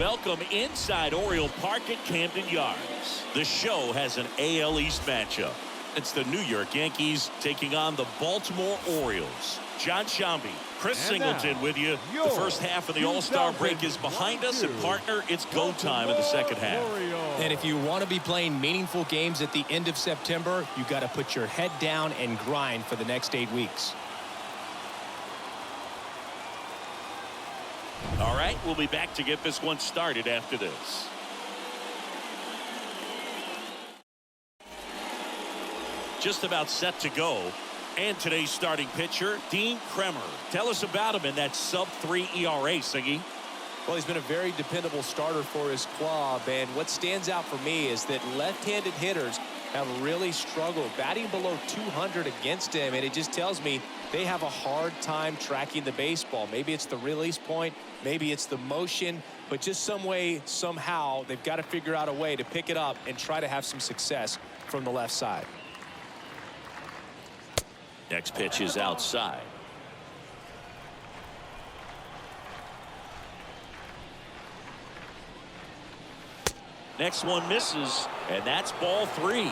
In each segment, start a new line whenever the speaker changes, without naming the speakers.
Welcome inside Oriole Park at Camden Yards. The show has an AL East matchup. It's the New York Yankees taking on the Baltimore Orioles. John Shambi, Chris Singleton with you. The first half of the All-Star break is behind us, and partner, it's go time in the second half.
And if you want to be playing meaningful games at the end of September, you got to put your head down and grind for the next 8 weeks.
All right, we'll be back to get this one started after this. Just about set to go. And today's starting pitcher, Dean Kremer. Tell us about him in that sub-3 ERA, Siggy.
Well, he's been a very dependable starter for his club, and what stands out for me is that left-handed hitters have really struggled batting below 200 against him, and it just tells me they have a hard time tracking the baseball. Maybe it's the release point, maybe it's the motion, but just some way, somehow, they've got to figure out a way to pick it up and try to have some success from the left side.
Next pitch is outside. Next one misses, and that's ball 3.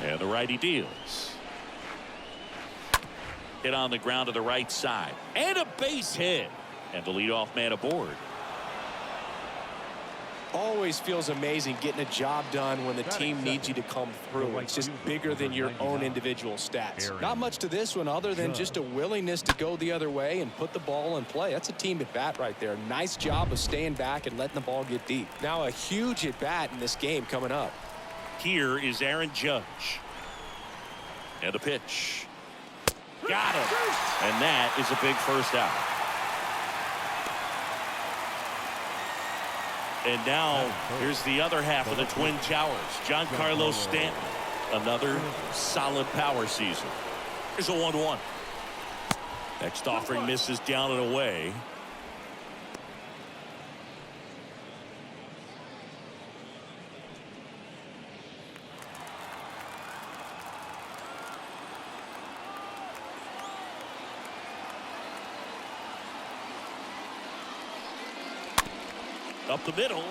And the righty deals. Hit on the ground to the right side. And a base hit. And the leadoff man aboard.
Always feels amazing getting a job done when the team needs you to come through. It's just bigger than your own individual stats. Not much to this one other than just a willingness to go the other way and put the ball in play. That's a team at bat right there. Nice job of staying back and letting the ball get deep. Now a huge at bat in this game coming up.
Here is Aaron Judge. And the pitch. Got it. And that is a big first out. And now here's the other half of the Twin Towers. Giancarlo Stanton. Another solid power season. Here's a 1-1. Next offering misses down and away. Up the middle.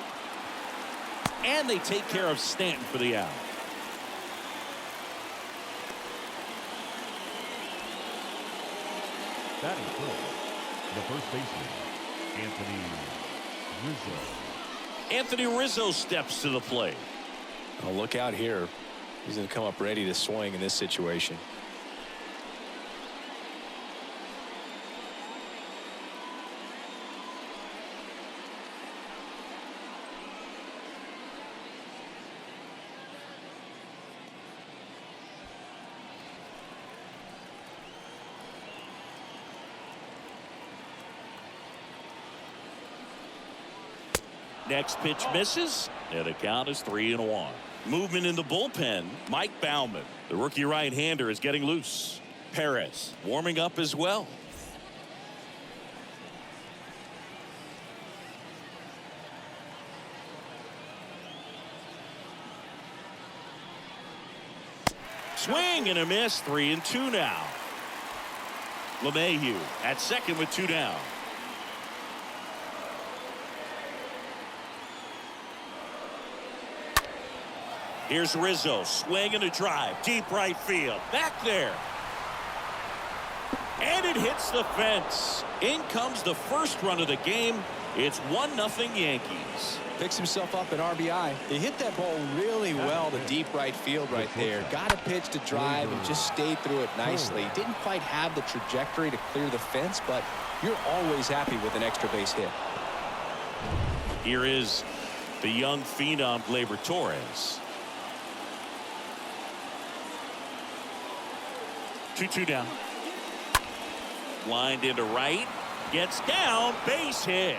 And they take care of Stanton for the out.
That is the first baseman, Anthony Rizzo.
Anthony Rizzo steps to the plate.
Oh, look out here. He's going to come up ready to swing in this situation.
Next pitch misses, and the count is 3-1. Movement in the bullpen. Mike Baumann, the rookie right-hander, is getting loose. Perez warming up as well. Swing and a miss. 3-2 now. LeMahieu at second with 2 down. Here's Rizzo, swing and a drive, deep right field, back there. And it hits the fence. In comes the first run of the game. It's 1-0 Yankees.
Picks himself up an RBI. He hit that ball really well to deep right field right there. Got a pitch to drive and just stayed through it nicely. Didn't quite have the trajectory to clear the fence, but you're always happy with an extra base hit.
Here is the young phenom Gleyber Torres. 2-2 down. Lined into right. Gets down. Base hit.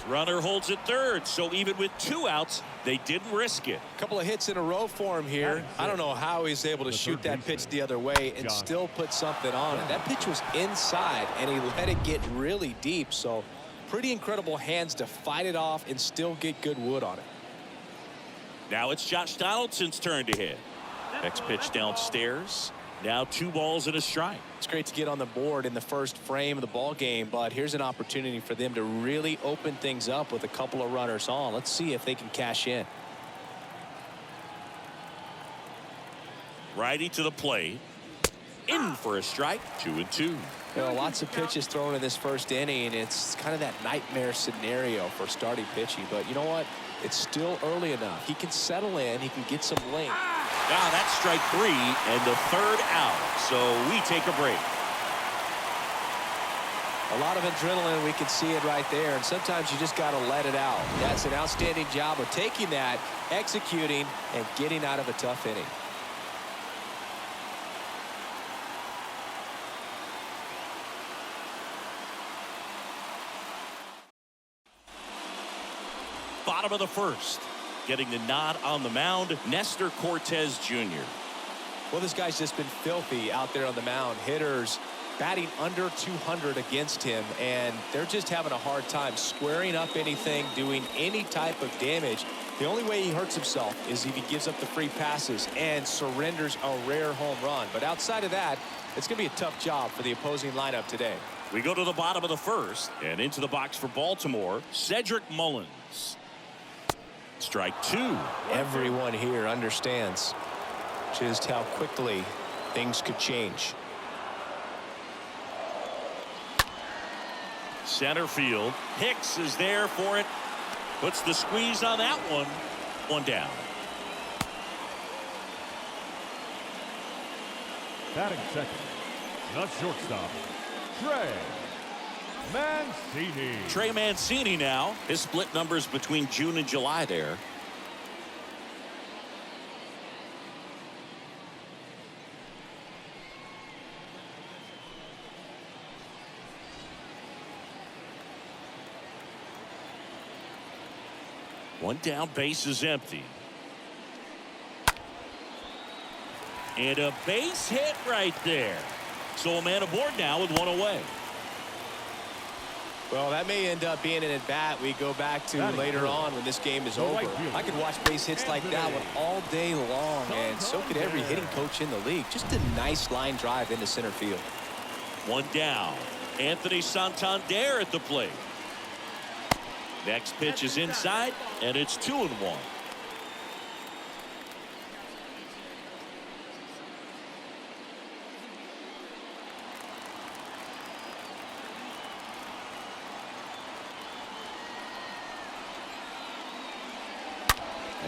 Runner holds at third. So even with 2 outs, they didn't risk it.
A couple of hits in a row for him here. I don't know how he's able to shoot that pitch the other way and still put something on it. That pitch was inside, and he let it get really deep. So pretty incredible hands to fight it off and still get good wood on it.
Now it's Josh Donaldson's turn to hit. Next pitch downstairs. Now 2 balls and a strike.
It's great to get on the board in the first frame of the ball game, but here's an opportunity for them to really open things up with a couple of runners on. Let's see if they can cash in.
Righty to the plate. In for a strike. 2-2.
You know, lots of pitches thrown in this first inning. It's kind of that nightmare scenario for starting pitching, but you know what? It's still early enough. He can settle in. He can get some length.
Now that's strike 3 and the 3rd out. So we take a break.
A lot of adrenaline. We can see it right there. And sometimes you just got to let it out. That's an outstanding job of taking that, executing, and getting out of a tough inning.
Bottom of the 1st. Getting the nod on the mound, Nestor Cortez Jr.
Well, this guy's just been filthy out there on the mound. Hitters batting under 200 against him, and they're just having a hard time squaring up anything, doing any type of damage. The only way he hurts himself is if he gives up the free passes and surrenders a rare home run. But outside of that, it's going to be a tough job for the opposing lineup today.
We go to the bottom of the 1st, and into the box for Baltimore, Cedric Mullins. Strike 2.
Everyone here understands just how quickly things could change.
Center field. Hicks is there for it. Puts the squeeze on that one. 1 down.
Batting second, the shortstop,
Trey Mancini now. His split numbers between June and July there. One down, base is empty. And a base hit right there. So a man aboard now with 1 away.
Well, that may end up being an at-bat we go back to later on when this game is over. I could watch base hits like that one all day long, and so could every hitting coach in the league. Just a nice line drive into center field.
1 down. Anthony Santander at the plate. Next pitch is inside, and it's 2-1.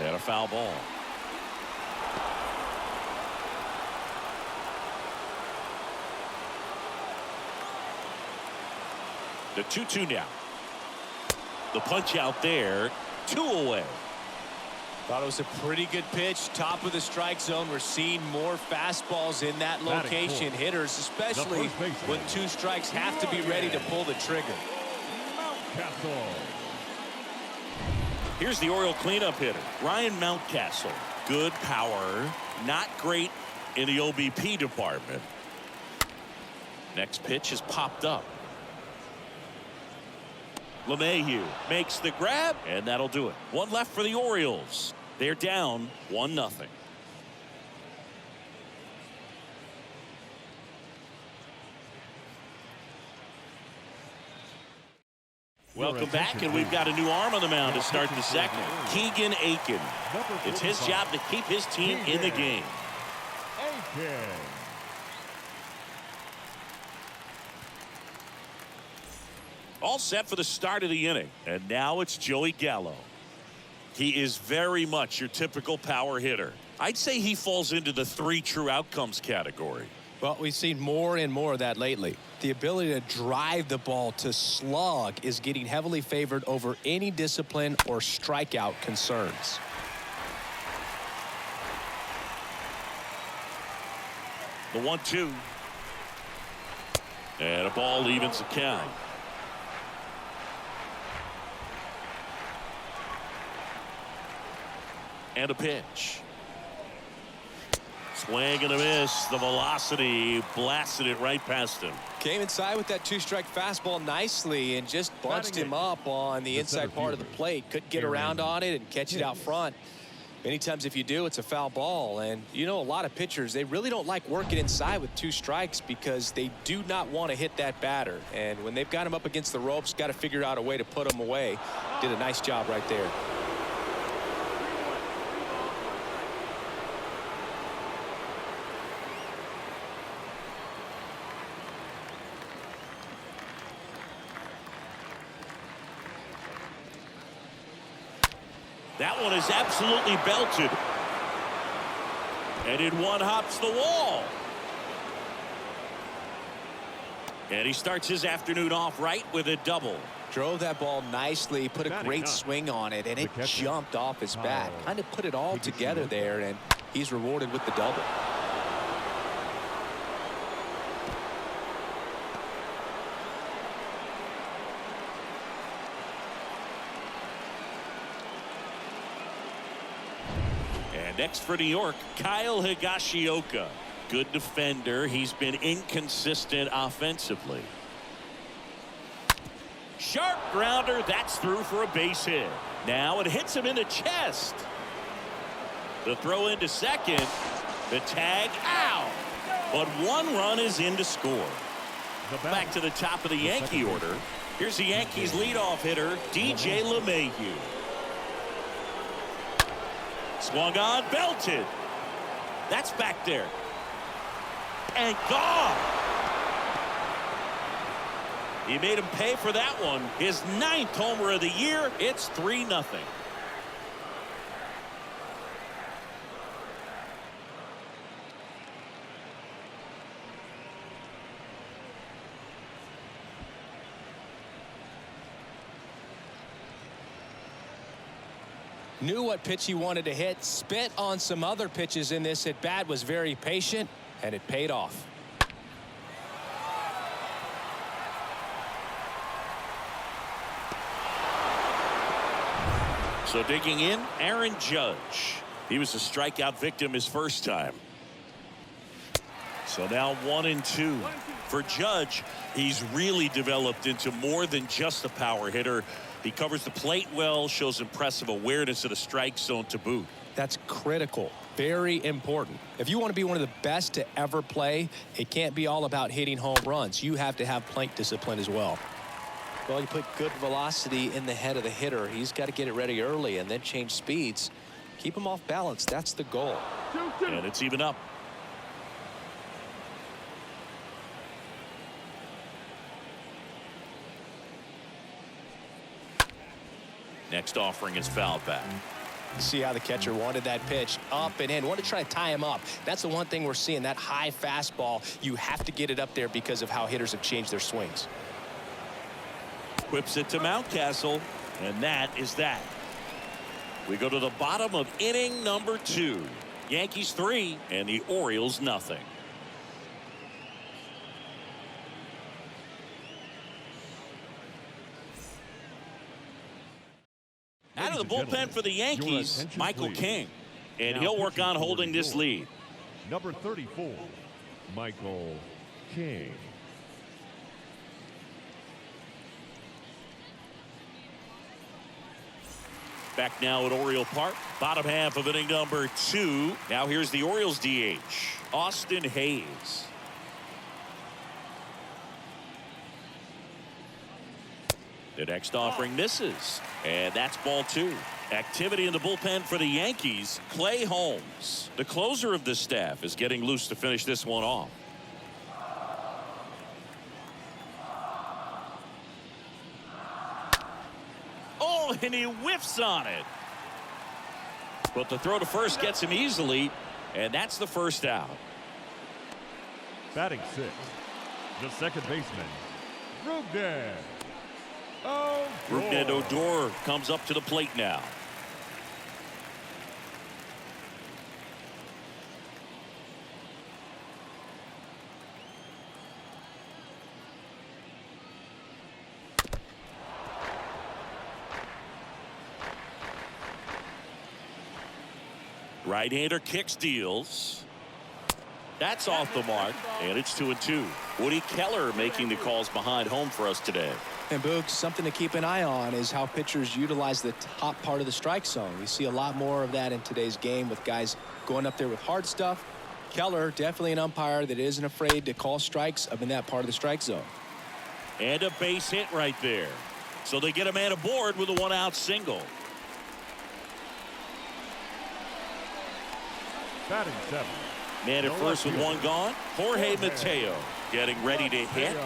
And a foul ball. The 2-2 now. The punch out there, 2 away.
Thought it was a pretty good pitch. Top of the strike zone. We're seeing more fastballs in that location. Hitters, especially when 2 strikes, have to be ready to pull the trigger.
Here's the Oriole cleanup hitter, Ryan Mountcastle. Good power, not great in the OBP department. Next pitch is popped up. LeMahieu makes the grab, and that'll do it. 1 left for the Orioles. They're down 1-0. Welcome back, and we've got a new arm on the mound to start the second. Keegan Aiken. It's his job to keep his team in the game. All set for the start of the inning, and now it's Joey Gallo. He is very much your typical power hitter. I'd say he falls into the 3 true outcomes category.
Well, we've seen more and more of that lately. The ability to drive the ball to slug is getting heavily favored over any discipline or strikeout concerns.
The 1-2. And a ball evens the count. And a pitch. Swing and a miss. The velocity blasted it right past him.
Came inside with that 2-strike fastball nicely and just bunched him up on the inside part of the plate. Couldn't get around on it and catch it out front. Many times if you do, it's a foul ball. And you know, a lot of pitchers, they really don't like working inside with 2 strikes because they do not want to hit that batter. And when they've got him up against the ropes, got to figure out a way to put him away. Did a nice job right there.
That one is absolutely belted. And in one hops the wall. And he starts his afternoon off right with a double.
Drove that ball nicely, put a great
up.
swing on it, and it jumped off his bat. Kind of put it all together there, and he's rewarded with the double.
Next for New York, Kyle Higashioka. Good defender. He's been inconsistent offensively. Sharp grounder. That's through for a base hit. Now it hits him in the chest. The throw into second. The tag out. But 1 run is in to score. Back to the top of the Yankee order. Here's the Yankees leadoff hitter, DJ LeMahieu. Swung on, belted. That's back there. And gone. He made him pay for that one. His 9th homer of the year. It's 3-0.
Knew what pitch he wanted to hit, spit on some other pitches in this at bat, was very patient, and it paid off.
So digging in, Aaron Judge. He was a strikeout victim his first time. So now 1-2 for Judge. He's really developed into more than just a power hitter. He covers the plate well, shows impressive awareness of the strike zone to boot.
That's critical. Very important. If you want to be one of the best to ever play, it can't be all about hitting home runs. You have to have plate discipline as well. Well, you put good velocity in the head of the hitter. He's got to get it ready early and then change speeds. Keep him off balance. That's the goal.
And it's even up. Next offering is fouled back.
See how the catcher wanted that pitch up and in. Want to try to tie him up. That's the one thing we're seeing, that high fastball. You have to get it up there because of how hitters have changed their swings.
Whips it to Mountcastle, and that is that. We go to the bottom of inning number 2. Yankees 3 and the Orioles nothing. Out of the bullpen for the Yankees, Michael King. And he'll work on holding this lead.
Number 34, Michael King.
Back now at Oriole Park, bottom half of inning number 2. Now here's the Orioles DH, Austin Hayes. The next offering misses, and that's ball 2. Activity in the bullpen for the Yankees, Clay Holmes. The closer of the staff is getting loose to finish this one off. Oh, and he whiffs on it. But the throw to first gets him easily, and that's the first out.
Batting 6, the second baseman, Rougned.
Rougned Odor comes up to the plate now. Right-hander kicks, deals. That's off the mark, and it's 2-2. Woody Keller making the calls behind home for us today.
And Boog, something to keep an eye on is how pitchers utilize the top part of the strike zone. We see a lot more of that in today's game with guys going up there with hard stuff. Keller, definitely an umpire that isn't afraid to call strikes up in that part of the strike zone.
And a base hit right there. So they get a man aboard with a one-out single.
Batting seven.
Man at first with one gone. Jorge Mateo getting ready to hit.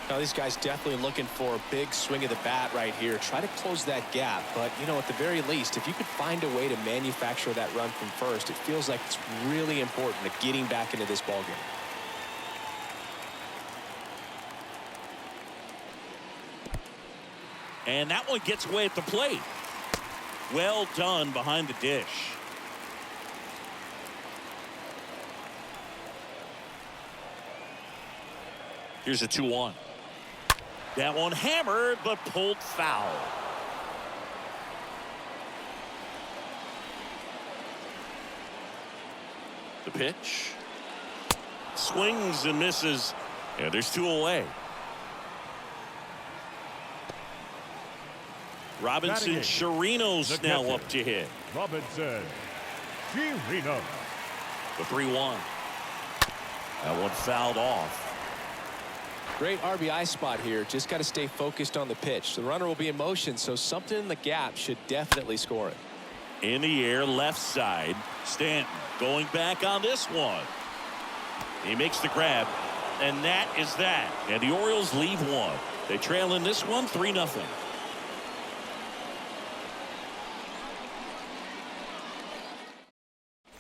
Now these guys definitely looking for a big swing of the bat right here. Try to close that gap. But, you know, at the very least, if you could find a way to manufacture that run from first, it feels like it's really important to getting back into this ballgame.
And that one gets away at the plate. Well done behind the dish. Here's a 2-1. That one hammered but pulled foul. The pitch. Swings and misses. And there's 2 away. Robinson Chirinos now up to hit.
Robinson Chirinos.
The 3-1. That one fouled off.
Great RBI spot here. Just got to stay focused on the pitch. The runner will be in motion, so something in the gap should definitely score it.
In the air, left side. Stanton going back on this one. He makes the grab, and that is that. And the Orioles leave one. They trail in this one 3-0.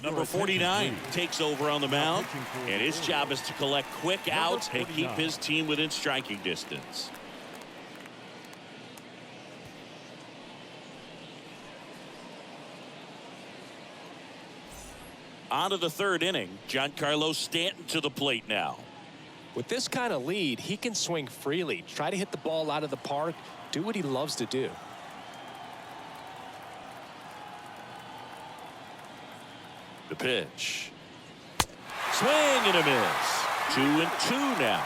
Number 49 takes over on the mound, and his job is to collect quick outs and keep his team within striking distance. On to the 3rd inning. Giancarlo Stanton to the plate now.
With this kind of lead, he can swing freely, try to hit the ball out of the park, do what he loves to do.
The pitch. Swing and a miss. 2-2 now.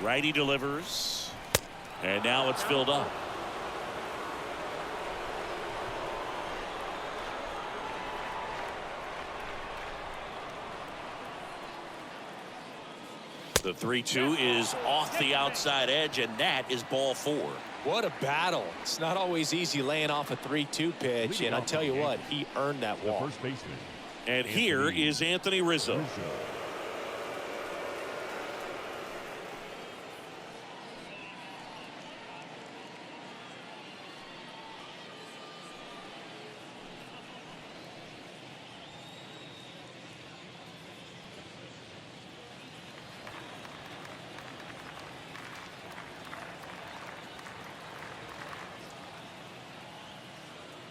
Righty delivers. And now it's filled up. The 3-2 is off the outside edge, and that is ball 4.
What a battle. It's not always easy laying off a 3-2 pitch, and I'll tell you what, he earned that walk.
First baseman.
And here is Anthony Rizzo.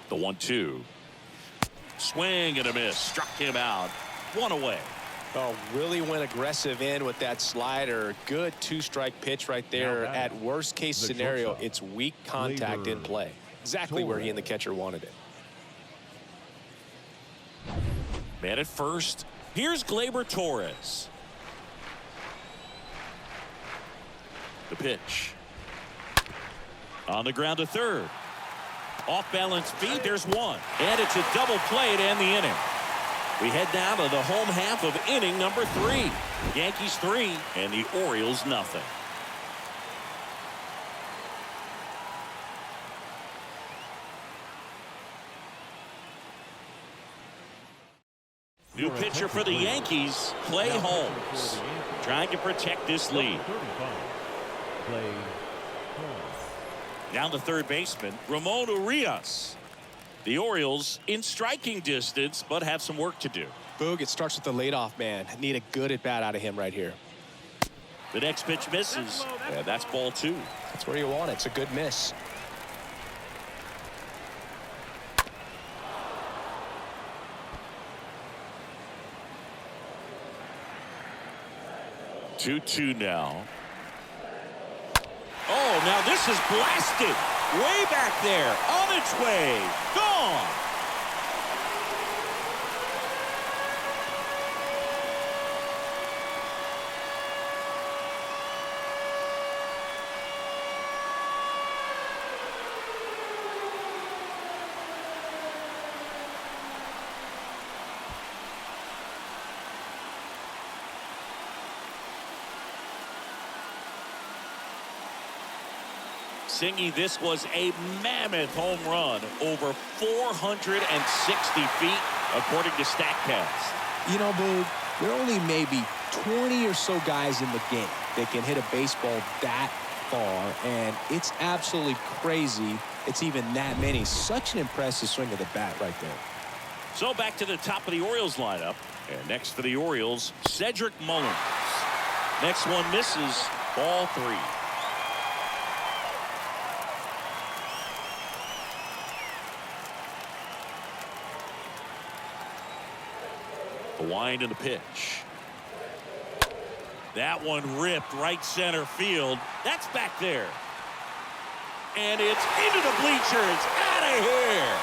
The 1-2. Swing and a miss. Struck him out. 1 away.
Oh, really went aggressive in with that slider. Good 2-strike pitch right there. At worst case scenario, it's weak contact in play. Exactly where he and the catcher wanted it.
Man at first. Here's Gleyber Torres. The pitch. On the ground to 3rd. Off balance feed, there's 1. And it's a double play to end the inning. We head down to the home half of inning number 3. Yankees 3 and the Orioles nothing. New pitcher for the Yankees, Clay Holmes, trying to protect this lead.
Clay.
Down the 3rd baseman, Ramon Urias. The Orioles in striking distance, but have some work to do.
Boog, it starts with the leadoff man. Need a good at-bat out of him right here.
The next pitch misses, and that's ball 2.
That's where you want it. It's a good miss.
Two-two now. now this is blasted. Way back there. On its way. Gone. Singy, this was a mammoth home run, over 460 feet, according to StatCast.
You know, Boog, there are only maybe 20 or so guys in the game that can hit a baseball that far, and it's absolutely crazy it's even that many. Such an impressive swing of the bat right there.
So back to the top of the Orioles lineup, and next for the Orioles, Cedric Mullins. Next one misses, ball 3. The wind and the pitch. That one ripped right center field. That's back there. And it's into the bleachers. Out of here.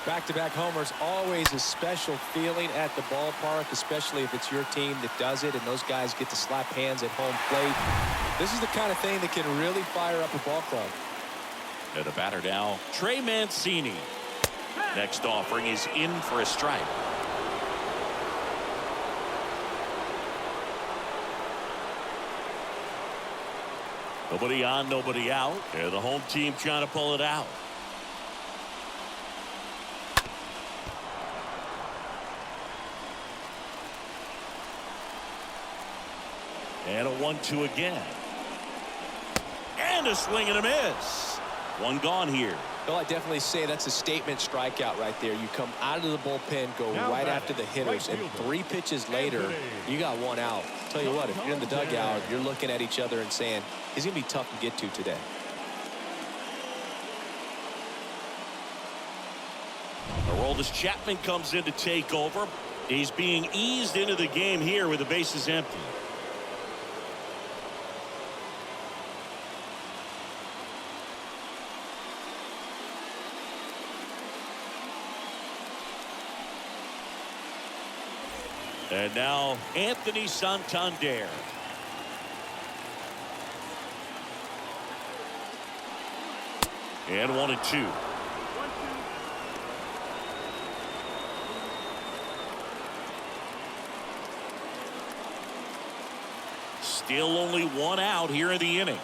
Back-to-back homers, always a special feeling at the ballpark, especially if it's your team that does it and those guys get to slap hands at home plate. This is the kind of thing that can really fire up a ball club.
And the batter now, Trey Mancini. Next offering is in for a strike. Nobody on, nobody out. And the home team trying to pull it out. And a 1-2 again. And a swing and a miss. One gone here.
Well, I definitely say that's a statement strikeout right there. You come out of the bullpen, go right after the hitters, and 3 pitches later, you got 1 out. Tell you what, if you're in the dugout, you're looking at each other and saying, he's going to be tough to get to today.
Aroldis Chapman comes in to take over. He's being eased into the game here with the bases empty. And now Anthony Santander. And 1-2. Still only 1 out here in the inning.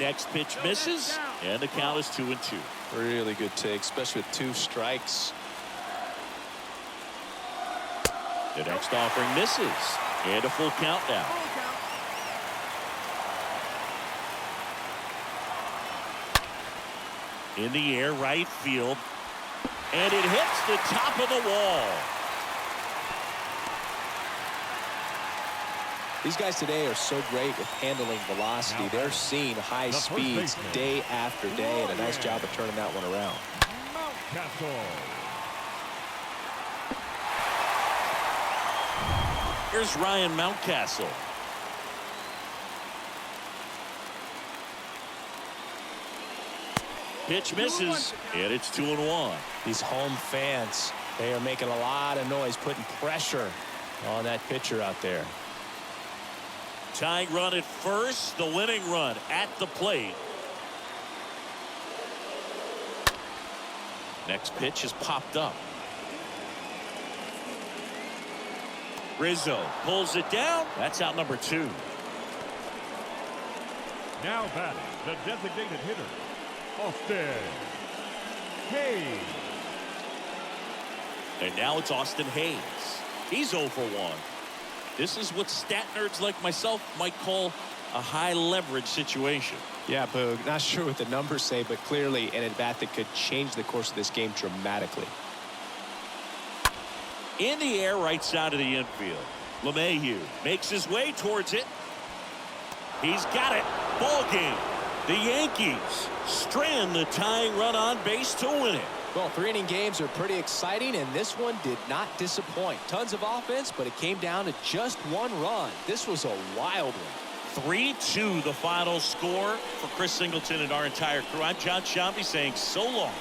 Next pitch misses, and the count is 2-2.
Really good take, especially with 2 strikes.
The next offering misses, and a full count now. In the air, right field, and it hits the top of the wall.
These guys today are so great with handling velocity. They're seeing high speeds day after day, and a nice job of turning that one around.
Here's Ryan Mountcastle. Pitch misses, and it's 2-1.
These home fans, they are making a lot of noise, putting pressure on that pitcher out there.
Tying run at first, the winning run at the plate. Next pitch is popped up. Rizzo pulls it down. That's out number 2.
Now batting, the designated hitter, Austin Hayes.
And now it's Austin Hayes. He's 0 for 1. This is what stat nerds like myself might call a high leverage situation.
Yeah, Boog, not sure what the numbers say, but clearly an at-bat that could change the course of this game dramatically.
In the air, right side of the infield. LeMahieu makes his way towards it. He's got it. Ball game. The Yankees strand the tying run on base to win it.
Well, 3-inning games are pretty exciting, and this one did not disappoint. Tons of offense, but it came down to just one run. This was a wild one.
3-2 the final score for Chris Singleton and our entire crew. I'm John Shambi saying so long